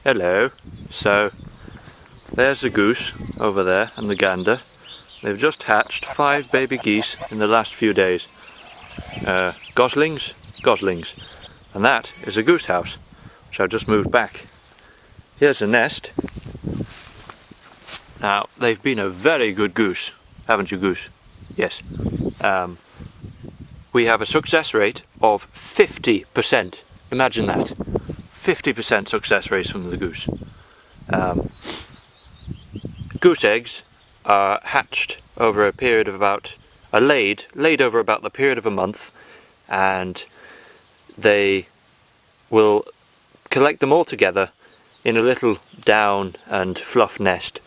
Hello. So, there's the goose over there and the gander. They've just hatched 5 baby geese in the last few days. Goslings? Goslings. And that is a goose house, which I've just moved back. Here's a nest. Now, they've been a very good goose, haven't you, goose? Yes. We have a success rate of 50%. Imagine that. 50% success rate from the goose. Goose eggs are hatched over a period of laid over about the period of a month, and they will collect them all together in a little down and fluff nest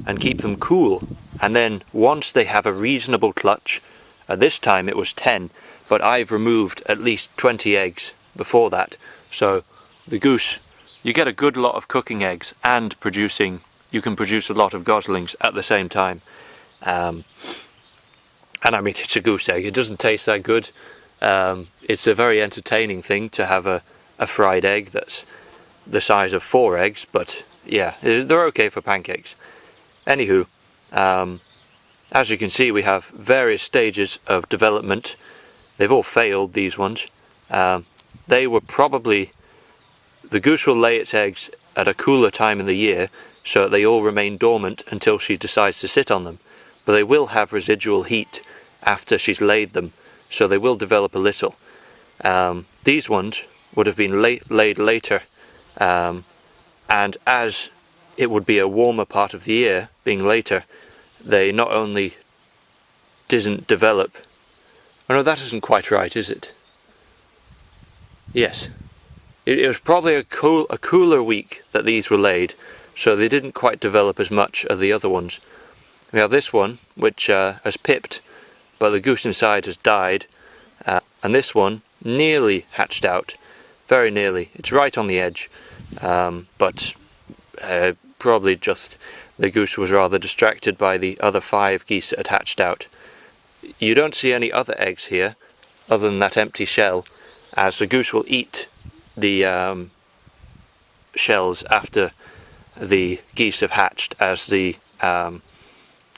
and keep them cool. And then once they have a reasonable clutch, this time it was 10, but I've removed at least 20 eggs before that, so the goose, you get a good lot of cooking eggs and you can produce a lot of goslings at the same time. And I mean, it's a goose egg, it doesn't taste that good. It's a very entertaining thing to have a fried egg that's the size of 4 eggs, but yeah, they're okay for pancakes. Anywho, as you can see, we have various stages of development. They've all failed, these ones. The goose will lay its eggs at a cooler time in the year, so that they all remain dormant until she decides to sit on them. But they will have residual heat after she's laid them, so they will develop a little. These ones would have been laid later, and as it would be a warmer part of the year, being later, they not only didn't develop... Oh no, that isn't quite right, is it? Yes. It was probably a cooler week that these were laid, so they didn't quite develop as much as the other ones. We have this one, which has pipped, but the goose inside has died, and this one nearly hatched out, very nearly. It's right on the edge, but probably just the goose was rather distracted by the other 5 geese that had hatched out. You don't see any other eggs here, other than that empty shell, as the goose will eat the shells after the geese have hatched, as the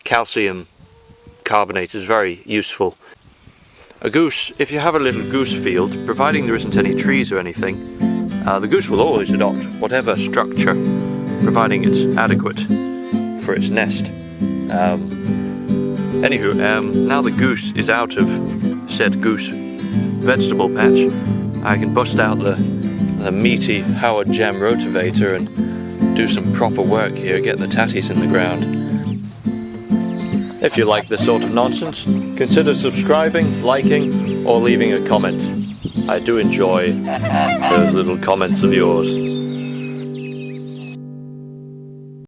calcium carbonate is very useful. A goose, if you have a little goose field, providing there isn't any trees or anything, the goose will always adopt whatever structure, providing it's adequate for its nest. Anywho, now the goose is out of said goose vegetable patch, I can bust out the meaty Howard Gem rotavator and do some proper work here, get the tatties in the ground. If you like this sort of nonsense, consider subscribing, liking, or leaving a comment. I do enjoy those little comments of yours.